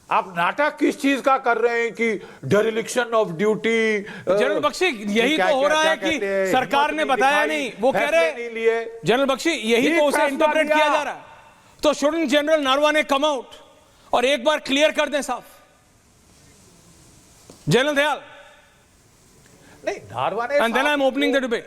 आप नाटक किस चीज का कर रहे हैं कि डेरिलिक्शन ऑफ ड्यूटी। जनरल बख्शी, यही तो हो रहा है कि सरकार ने बताया नहीं, वो कह रहे जनरल बख्शी यही तो उसे इंटरप्रेट किया जा रहा है। तो shouldn't general Naravane come out और एक बार क्लियर कर दें साफ? जनरल दयाल, नहीं Naravane, and then I am opening the debate.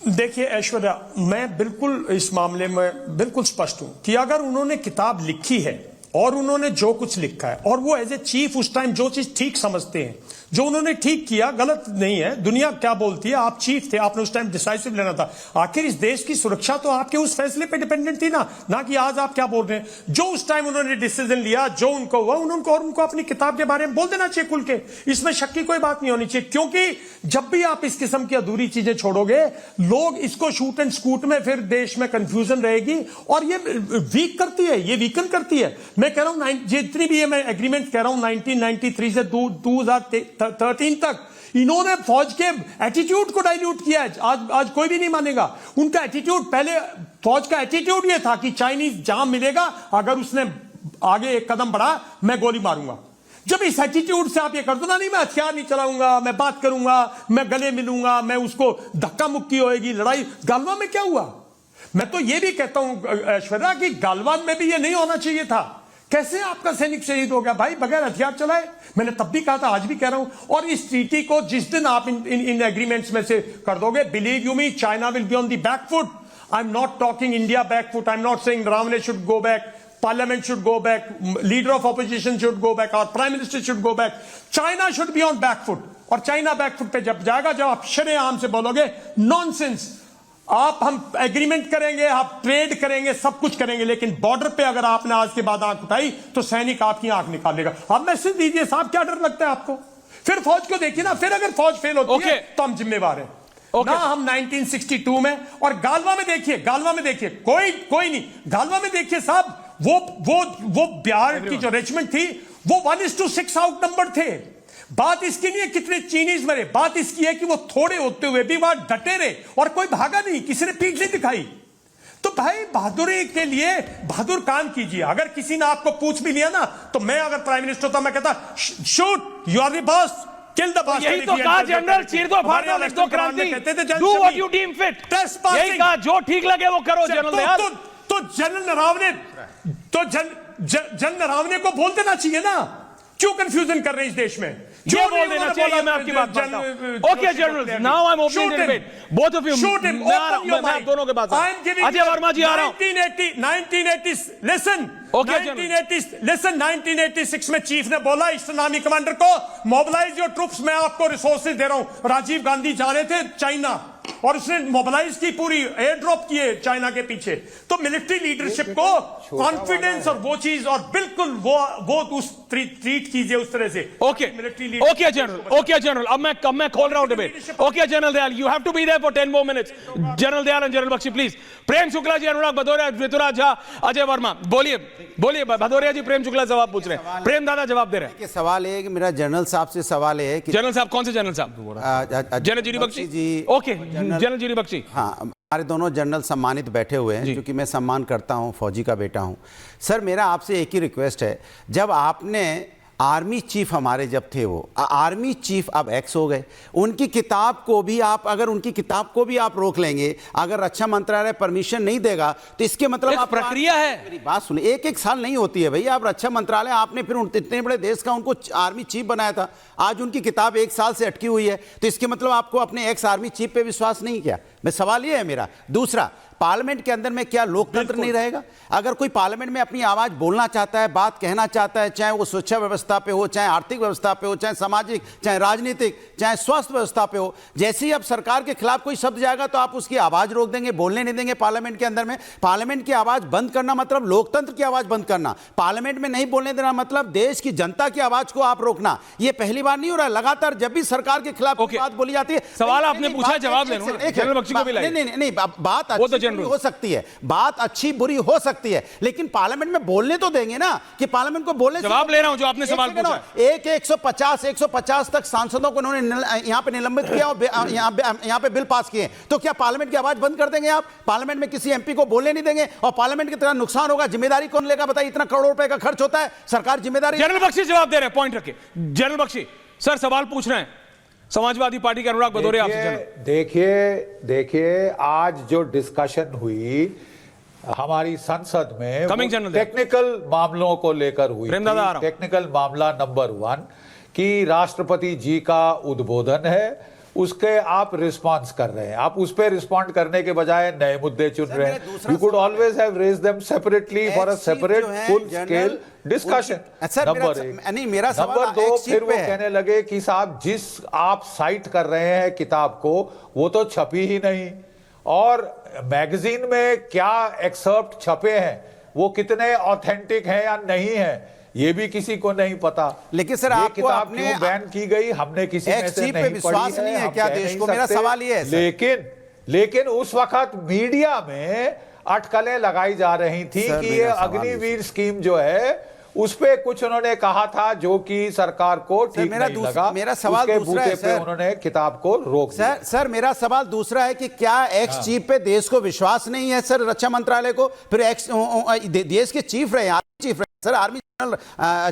देखिए ऐश्वर्या, मैं बिल्कुल इस मामले में बिल्कुल स्पष्ट हूं कि अगर उन्होंने किताब लिखी है और उन्होंने जो कुछ लिखा है और वो एज ए चीफ उस टाइम जो चीज ठीक समझते हैं, जो उन्होंने ठीक किया गलत नहीं है। दुनिया क्या बोलती है, आप चीफ थे, आपने उस टाइम डिसाइसिव लेना था। आखिर इस देश की सुरक्षा तो आपके उस फैसले पे डिपेंडेंट थी ना कि आज आप क्या बोल रहे हैं। जो उस टाइम उन्होंने डिसीजन लिया, जो उनको हुआ, उनको अपनी किताब के बारे में बोल देना चाहिए खुल के। इसमें शक की कोई बात नहीं होनी चाहिए, क्योंकि जब भी आप इस किस्म की अधूरी चीजें छोड़ोगे, लोग इसको शूट एंड स्कूट में फिर देश में कंफ्यूजन रहेगी और ये वीक करती है, ये वीकन करती है। मैं कह रहा हूं जितनी भी मैं एग्रीमेंट कह रहा हूं 1993 से 2013 तक, इन्होंने फौज के एटीट्यूड को डाइल्यूट किया है। आज कोई भी नहीं मानेगा उनका एटीट्यूड। पहले फौज का एटीट्यूड ये था कि चाइनीज जहां मिलेगा, अगर उसने आगे एक कदम बढ़ा मैं गोली मारूंगा। जब इस एटीट्यूड से आप ये कर दो ना, नहीं मैं हथियार नहीं चलाऊंगा, मैं बात करूंगा, मैं गले मिलूंगा, मैं उसको धक्का मुक्की होएगी, लड़ाई। गालवा में क्या हुआ? मैं तो ये भी कहता हूं ऐश्वर्या कि गालवान में भी ये नहीं होना चाहिए था। कैसे आपका सैनिक शहीद हो गया भाई बगैर हथियार चलाए? मैंने तब भी कहा था, आज भी कह रहा हूं। और इस ट्रीटी को जिस दिन आप इन एग्रीमेंट्स में से कर दोगे, believe you me, China will be on the back foot. I am not talking India back foot, I am not saying Naravane should go back, Parliament should go back, leader of opposition should go back, our prime minister should go back. China should be on back foot. और China back foot पे जब जाएगा, जब आप शरेआम से बोलोगे nonsense, आप हम एग्रीमेंट करेंगे, आप ट्रेड करेंगे, सब कुछ करेंगे, लेकिन बॉर्डर पे अगर आपने आज के बाद आंख उठाई तो सैनिक आपकी आंख निकालेगा। अब मैसेज दीजिए साहब, क्या डर लगता है आपको? फिर फौज को देखिए ना, फिर अगर फौज फेल होती है तो हम जिम्मेवार हैं ना। हम 1962 में और गालवा में देखिए, कोई नहीं, गालवा में देखिए साहब, वो बिहार की जो रेजिमेंट थी वो 1:6 आउट नंबर थे। बात इसकी नहीं है कितने चीनीज मरे, बात इसकी है कि वो थोड़े होते हुए भी वहां डटे रहे और कोई भागा नहीं, किसी ने पीठ नहीं दिखाई। तो भाई बहादुरी के लिए बहादुर काम कीजिए। अगर किसी ने आपको पूछ भी लिया ना, तो मैं अगर प्राइम मिनिस्टर होता, मैं कहता shoot, you are the boss, kill the boss. यही तो कहा जनरल, चीर दो, फाड़ दो, लिख दो क्रांति, do what you deem fit. यही कहा, जो ठीक लगे वो करो जनरल दयाल। तो जनरल नरवणे को बोल देना चाहिए ना, क्यों कंफ्यूजन कर रहे हैं इस देश में? क्यों बोल देना चाहिए? मैं आपकी बात मानता हूं। Okay general, now I am opening the debate, both of you. मैं दोनों के बात, अजय वर्मा जी आ रहा हूं। 1980 लिसन, 1986 में चीफ ने बोला ईस्टर्न आर्मी कमांडर को, मोबिलाइज योर ट्रूप्स, मैं आपको रिसोर्सेज दे रहा हूं। राजीव गांधी जा रहे थे चाइना और उसने मोबिलाइज की, पूरी एयर ड्रॉप किए चाइना के पीछे। तो मिलिट्री लीडरशिप को कॉन्फिडेंस और वो चीज, और बिल्कुल वो उस ट्रीट कीजिए उस तरह से। ओके जनरल, अब मैं खोल रहा हूं debate. Okay general Dayal, you have to be there for 10 more minutes। General Dayal and general Bakshi please. Prem Shukla ji, Anurag Bhadauria, Rituraj Jha, Ajay Verma, बोलिए। भदौरिया जी प्रेम शुक्ला जवाब पूछ रहे हैं, प्रेम दादा जवाब दे रहे हैं। सवाल है कि मेरा जनरल साहब से सवाल है कि जनरल साहब, कौन से जनरल साहब? General GD Bakshi ji. Okay general GD Bakshi. हाँ, हमारे दोनों जनरल सम्मानित बैठे हुए हैं, क्योंकि मैं सम्मान करता हूं, फौजी का बेटा हूं। सर मेरा आपसे एक ही रिक्वेस्ट है, जब आपने आर्मी चीफ हमारे जब थे, वो आर्मी चीफ अब एक्स हो गए, उनकी किताब को भी आप, अगर उनकी किताब को भी आप रोक लेंगे, अगर रक्षा मंत्रालय परमिशन नहीं देगा, तो इसके मतलब आप प्रक्रिया है। मेरी बात सुनिए, एक साल नहीं होती है भैया। आप रक्षा मंत्रालय, आपने फिर इतने बड़े देश का उनको आर्मी चीफ बनाया था, आज उनकी किताब 1 साल से अटकी हुई है, तो इसके मतलब आपको अपने एक्स आर्मी चीफ पे विश्वास नहीं किया। मैं सवाल ये है मेरा। दूसरा, पार्लियामेंट के अंदर में क्या लोकतंत्र नहीं रहेगा? अगर कोई पार्लियामेंट में अपनी आवाज बोलना चाहता है, बात कहना चाहता है, चाहे वो सुरक्षा व्यवस्था पे हो, चाहे आर्थिक व्यवस्था पे हो, चाहे सामाजिक, चाहे राजनीतिक, चाहे स्वास्थ्य व्यवस्था पे हो, जैसे ही अब सरकार के खिलाफ कोई शब्द जाएगा तो आप उसकी आवाज रोक देंगे, बोलने नहीं देंगे पार्लियामेंट के अंदर में। पार्लियामेंट की आवाज बंद करना मतलब लोकतंत्र की आवाज बंद करना, पार्लियामेंट में नहीं बोलने देना मतलब देश की जनता की आवाज को आप रोकना। यह पहली बार नहीं हो रहा है, लगातार जब भी सरकार के खिलाफ बात बोली जाती है। सवाल आपने पूछा, जवाब दे रहा हूं। बख्शी को भी लाइए। नहीं, बात वो तो अच्छी बुरी हो सकती है, बात अच्छी बुरी हो सकती है, लेकिन पार्लियामेंट में बोलने तो देंगे ना, कि पार्लियामेंट को बोलने। जवाब ले रहा हूं जो आपने सवाल पूछा। 150 तक सांसदों को उन्होंने यहां पे निलंबित किया और यहां पे बिल पास किए, तो क्या पार्लियामेंट की आवाज बंद कर देंगे आप? पार्लियामेंट में किसी एमपी को बोलने नहीं देंगे, और पार्लियामेंट की तरह नुकसान होगा, जिम्मेदारी कौन लेगा बताइए? इतना करोड़ रुपए का खर्च होता है, सरकार जिम्मेदारी। जनरल बख्शी जवाब दे रहे हैं, पॉइंट रखे। जनरल बख्शी सर सवाल पूछ रहे हैं, समाजवादी पार्टी के अनुराग भदौरिया आपसे। देखिए आज जो डिस्कशन हुई हमारी संसद में टेक्निकल मामलों को लेकर हुई, टेक्निकल मामला नंबर 1 कि राष्ट्रपति जी का उद्बोधन है, उसके आप रिस्पांस कर रहे हैं, आप उस पे रिस्पॉन्ड करने के बजाय नए मुद्दे चुन रहे हैं। You could always have raise them separately for a separate full scale discussion. Number 1। Number 2, फिर वो कहने लगे कि साहब जिस आप साइट कर रहे हैं किताब को, वो तो छपी ही नहीं, और मैगजीन में क्या एक्सर्प्ट छपे हैं वो कितने ऑथेंटिक हैं या नहीं है ये भी किसी को नहीं पता। लेकिन सर ये किताब क्यों बैन की गई हमने किसी में से नहीं विश्वास नहीं है क्या देश को? मेरा सवाल ये है। लेकिन उस वक्त मीडिया में अटकलें लगाई जा रही थी कि ये अग्निवीर स्कीम जो है उस पे कुछ उन्होंने कहा था जो कि सरकार को ठीक नहीं लगा। मेरा सवाल दूसरा है सर, उन्होंने किताब को रोक दिया। सर मेरा सवाल दूसरा है कि क्या एक्स चीफ पे देश को विश्वास नहीं है सर, रक्षा मंत्रालय को? फिर एक्स देश के चीफ रहे, आर्मी चीफ रहे सर, आर्मी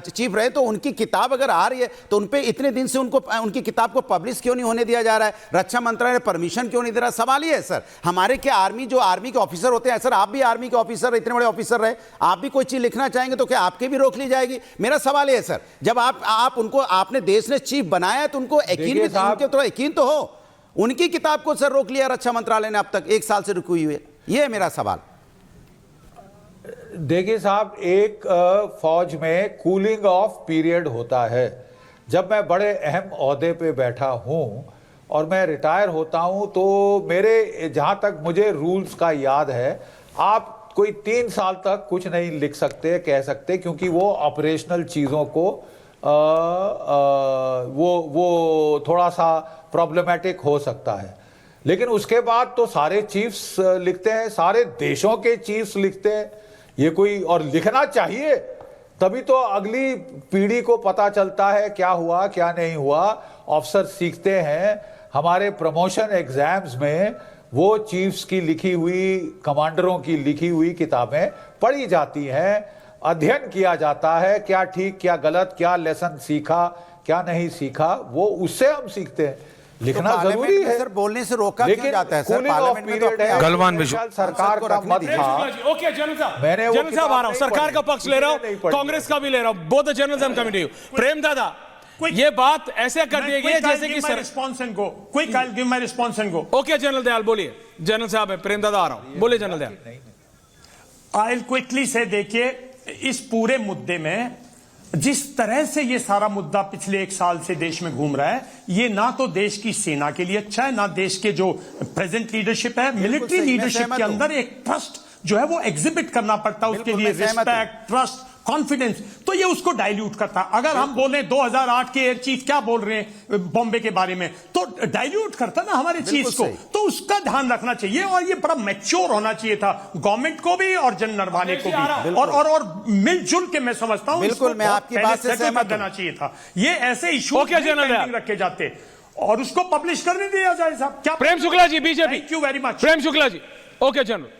चीफ रहे, तो उनकी किताब अगर आ रही है तो उनपे इतने दिन से उनकी किताब को पब्लिश क्यों नहीं होने दिया जा रहा है? रक्षा मंत्रालय परमिशन क्यों नहीं दे रहा? सवाल ये है सर, हमारे क्या आर्मी के ऑफिसर होते हैं सर, आप भी आर्मी के ऑफिसर, इतने बड़े ऑफिसर रहे, आप भी कोई चीज लिखना चाहेंगे तो क्या आपके भी रोक ली जाएगी? मेरा सवाल ये है सर, जब आप उनको आपने देश ने चीफ बनाया है तो उनको यकीन तो हो। उनकी किताब को सर रोक लिया रक्षा मंत्रालय ने, अब तक 1 साल से रुकी हुई है। ये है मेरा सवाल। देखिए साहब, एक फौज में कूलिंग ऑफ पीरियड होता है। जब मैं बड़े अहम ओहदे पे बैठा हूं और मैं रिटायर होता हूं तो मेरे जहां तक मुझे रूल्स का याद है, आप कोई 3 साल तक कुछ नहीं लिख सकते, कह सकते, क्योंकि वो ऑपरेशनल चीज़ों को वो थोड़ा सा प्रॉब्लमेटिक हो सकता है। लेकिन उसके बाद तो सारे चीफ्स लिखते हैं, सारे देशों के चीफ्स लिखते हैं। ये कोई और लिखना चाहिए, तभी तो अगली पीढ़ी को पता चलता है क्या हुआ क्या नहीं हुआ। ऑफिसर सीखते हैं, हमारे प्रमोशन एग्जाम्स में वो चीफ्स की लिखी हुई, कमांडरों की लिखी हुई किताबें पढ़ी जाती हैं, अध्ययन किया जाता है, क्या ठीक क्या गलत, क्या लेसन सीखा क्या नहीं सीखा, वो उससे हम सीखते हैं। लिखना तो जरूरी है सर, बोलने से रोका क्यों जाता है सर? पार्लियामेंट में तो गलवान सरकार का मत था। ओके जनरल साहब, मैंने जनरल साहब आ रहा हूं, सरकार का पक्ष ले रहा हूं, कांग्रेस का भी ले रहा हूं, both the generals I am coming to you. Prem दादा, ये बात ऐसे कर दी गई है जैसे कि sir response and go, quick I will give my response and go. Okay general Dayal बोलिए। जनरल साहब, प्रेम दादा आ रहा हूं, बोलिए general Dayal. I will quickly से, देखिए इस पूरे मुद्दे में जिस तरह से ये सारा मुद्दा पिछले 1 साल से देश में घूम रहा है, ये ना तो देश की सेना के लिए अच्छा है, ना देश के जो प्रेजेंट लीडरशिप है, मिलिट्री लीडरशिप के अंदर एक ट्रस्ट जो है वो एग्जिबिट करना पड़ता है, उसके लिए रिस्पेक्ट, ट्रस्ट, कॉन्फिडेंस, तो ये उसको डाइल्यूट करता है। अगर हम बोले 2008 के एयर चीफ क्या बोल रहे हैं बॉम्बे के बारे में, तो डाइल्यूट करता ना हमारे चीफ को, तो उसका ध्यान रखना चाहिए। और ये बड़ा मैच्योर होना चाहिए था गवर्नमेंट को भी और जनरल नरवाने को भी, और मिलजुल के मैं समझता हूं बिल्कुल, मैं आपकी बात से सहमत देना चाहिए था। ये ऐसे इशू रखे जाते और उसको पब्लिश करने दिया जाए साहब। क्या Prem Shukla ji, BJP. Thank you very much. Prem Shukla ji, okay general.